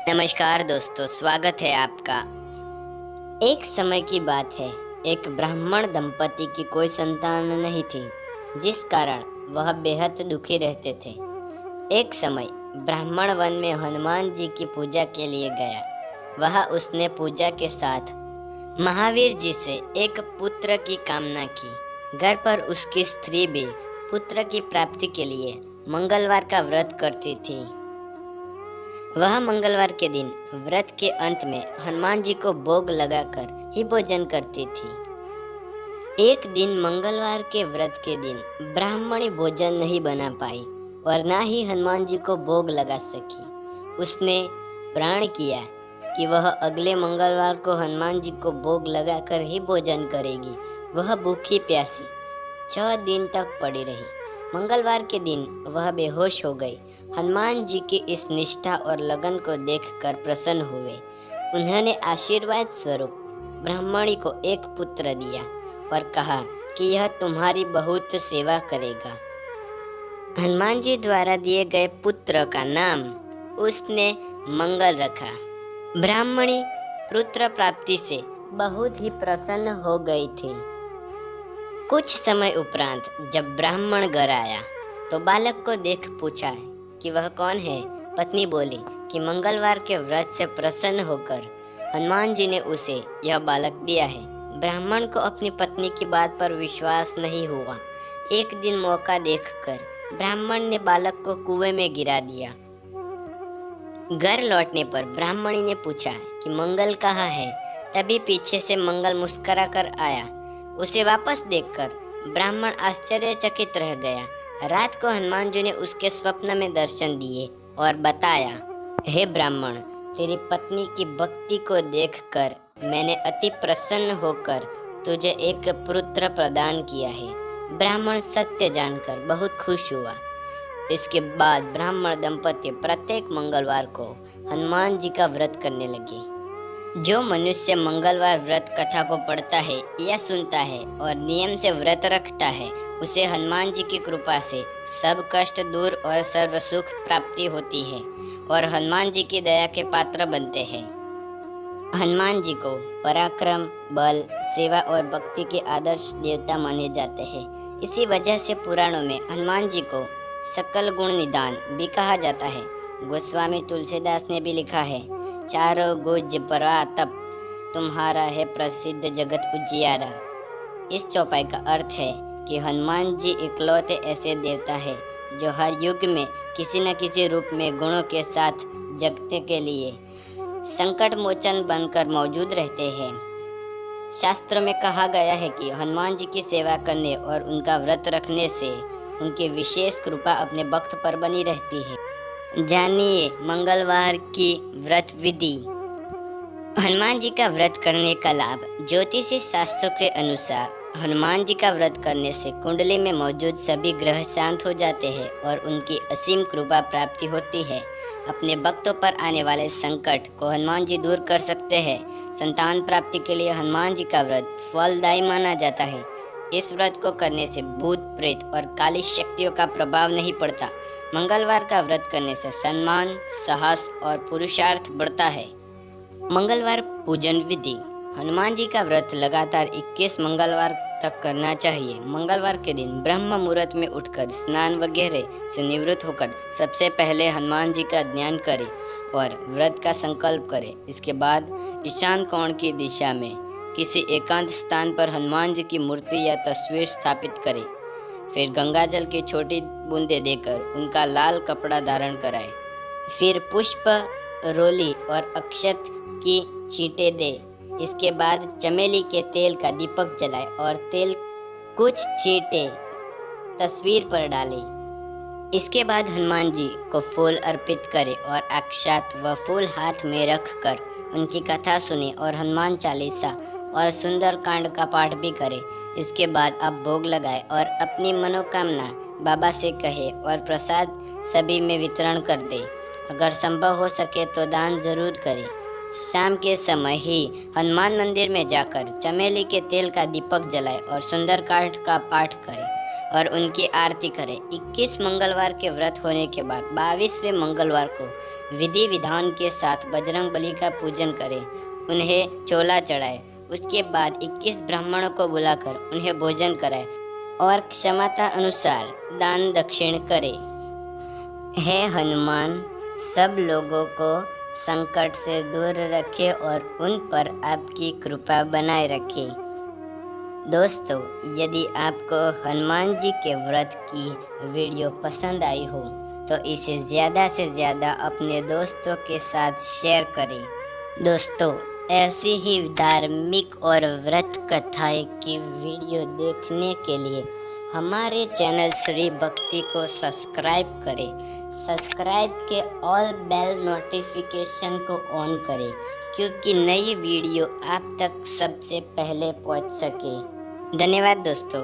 नमस्कार दोस्तों, स्वागत है आपका। एक समय की बात है, एक ब्राह्मण दंपति की कोई संतान नहीं थी, जिस कारण वह बेहद दुखी रहते थे। एक समय ब्राह्मण वन में हनुमान जी की पूजा के लिए गया। वह उसने पूजा के साथ महावीर जी से एक पुत्र की कामना की। घर पर उसकी स्त्री भी पुत्र की प्राप्ति के लिए मंगलवार का व्रत करती थी। वह मंगलवार के दिन व्रत के अंत में हनुमान जी को भोग लगाकर ही भोजन करती थी। एक दिन मंगलवार के व्रत के दिन ब्राह्मणी भोजन नहीं बना पाई और ना ही हनुमान जी को भोग लगा सकी। उसने प्रण किया कि वह अगले मंगलवार को हनुमान जी को भोग लगाकर ही भोजन करेगी। वह भूखी प्यासी 6 दिन तक पड़ी रही। मंगलवार के दिन वह बेहोश हो गई। हनुमान जी की इस निष्ठा और लगन को देखकर प्रसन्न हुए। उन्होंने आशीर्वाद स्वरूप ब्राह्मणी को एक पुत्र दिया और कहा कि यह तुम्हारी बहुत सेवा करेगा। हनुमान जी द्वारा दिए गए पुत्र का नाम उसने मंगल रखा। ब्राह्मणी पुत्र प्राप्ति से बहुत ही प्रसन्न हो गई थी। कुछ समय उपरांत जब ब्राह्मण घर आया तो बालक को देख पूछा कि वह कौन है। पत्नी बोली कि मंगलवार के व्रत से प्रसन्न होकर हनुमान जी ने उसे यह बालक दिया है। ब्राह्मण को अपनी पत्नी की बात पर विश्वास नहीं हुआ। एक दिन मौका देखकर ब्राह्मण ने बालक को कुएं में गिरा दिया। घर लौटने पर ब्राह्मणी ने पूछा कि मंगल कहाँ है। तभी पीछे से मंगल मुस्कुरा कर आया। उसे वापस देखकर ब्राह्मण आश्चर्यचकित रह गया। रात को हनुमान जी ने उसके स्वप्न में दर्शन दिए और बताया, हे ब्राह्मण, तेरी पत्नी की भक्ति को देखकर मैंने अति प्रसन्न होकर तुझे एक पुत्र प्रदान किया है। ब्राह्मण सत्य जानकर बहुत खुश हुआ। इसके बाद ब्राह्मण दंपति प्रत्येक मंगलवार को हनुमान जी का व्रत करने लगे। जो मनुष्य मंगलवार व्रत कथा को पढ़ता है या सुनता है और नियम से व्रत रखता है, उसे हनुमान जी की कृपा से सब कष्ट दूर और सर्व सुख प्राप्ति होती है और हनुमान जी की दया के पात्र बनते हैं। हनुमान जी को पराक्रम, बल, सेवा और भक्ति के आदर्श देवता माने जाते हैं। इसी वजह से पुराणों में हनुमान जी को सकल गुण निदान भी कहा जाता है। गोस्वामी तुलसीदास ने भी लिखा है, चारों गुज परातप तुम्हारा है प्रसिद्ध जगत उजियारा। इस चौपाई का अर्थ है कि हनुमान जी इकलौते ऐसे देवता है जो हर युग में किसी न किसी रूप में गुणों के साथ जगत के लिए संकट मोचन बनकर मौजूद रहते हैं। शास्त्रों में कहा गया है कि हनुमान जी की सेवा करने और उनका व्रत रखने से उनकी विशेष कृपा अपने भक्त पर बनी रहती है। जानिए मंगलवार की व्रत विधि। हनुमान जी का व्रत करने का लाभ। ज्योतिषी शास्त्रों के अनुसार हनुमान जी का व्रत करने से कुंडली में मौजूद सभी ग्रह शांत हो जाते हैं और उनकी असीम कृपा प्राप्ति होती है। अपने भक्तों पर आने वाले संकट को हनुमान जी दूर कर सकते हैं। संतान प्राप्ति के लिए हनुमान जी का व्रत फलदायी माना जाता है। इस व्रत को करने से भूत, प्रेत और काली शक्तियों का प्रभाव नहीं पड़ता। मंगलवार का व्रत करने से सम्मान, साहस और पुरुषार्थ बढ़ता है। मंगलवार पूजन विधि। हनुमान जी का व्रत लगातार 21 मंगलवार तक करना चाहिए। मंगलवार के दिन ब्रह्म मुहूर्त में उठकर स्नान वगैरह से निवृत्त होकर सबसे पहले हनुमान जी का ध्यान करें और व्रत का संकल्प करें। इसके बाद ईशान कोण की दिशा में किसी एकांत स्थान पर हनुमान जी की मूर्ति या तस्वीर स्थापित करें। फिर गंगाजल की छोटी बूंदें देकर उनका लाल कपड़ा धारण कराएं। फिर पुष्प, रोली और अक्षत की छींटे दें। इसके बाद चमेली के तेल का दीपक जलाएं और तेल कुछ छींटे तस्वीर पर डालें। इसके बाद हनुमान जी को फूल अर्पित करें और अक्षत व फूल हाथ में रखकर उनकी कथा सुने और हनुमान चालीसा और सुंदर कांड का पाठ भी करें। इसके बाद आप भोग लगाएं और अपनी मनोकामना बाबा से कहें और प्रसाद सभी में वितरण कर दें। अगर संभव हो सके तो दान जरूर करें। शाम के समय ही हनुमान मंदिर में जाकर चमेली के तेल का दीपक जलाएं और सुंदरकांड का पाठ करें। और उनकी आरती करें। 21 मंगलवार के व्रत होने के बाद 22वें मंगलवार को विधि विधान के साथ बजरंग बली का पूजन करें, उन्हें चोला चढ़ाएं। उसके बाद 21 ब्राह्मणों को बुलाकर उन्हें भोजन कराएं और क्षमता अनुसार दान दक्षिण करें। हे हनुमान, सब लोगों को संकट से दूर रखें और उन पर आपकी कृपा बनाए रखें। दोस्तों, यदि आपको हनुमान जी के व्रत की वीडियो पसंद आई हो तो इसे ज़्यादा से ज़्यादा अपने दोस्तों के साथ शेयर करें। दोस्तों, ऐसी ही धार्मिक और व्रत कथाएं की वीडियो देखने के लिए हमारे चैनल श्री भक्ति को सब्सक्राइब करें। सब्सक्राइब के ऑल बेल नोटिफिकेशन को ऑन करें, क्योंकि नई वीडियो आप तक सबसे पहले पहुंच सके। धन्यवाद दोस्तों।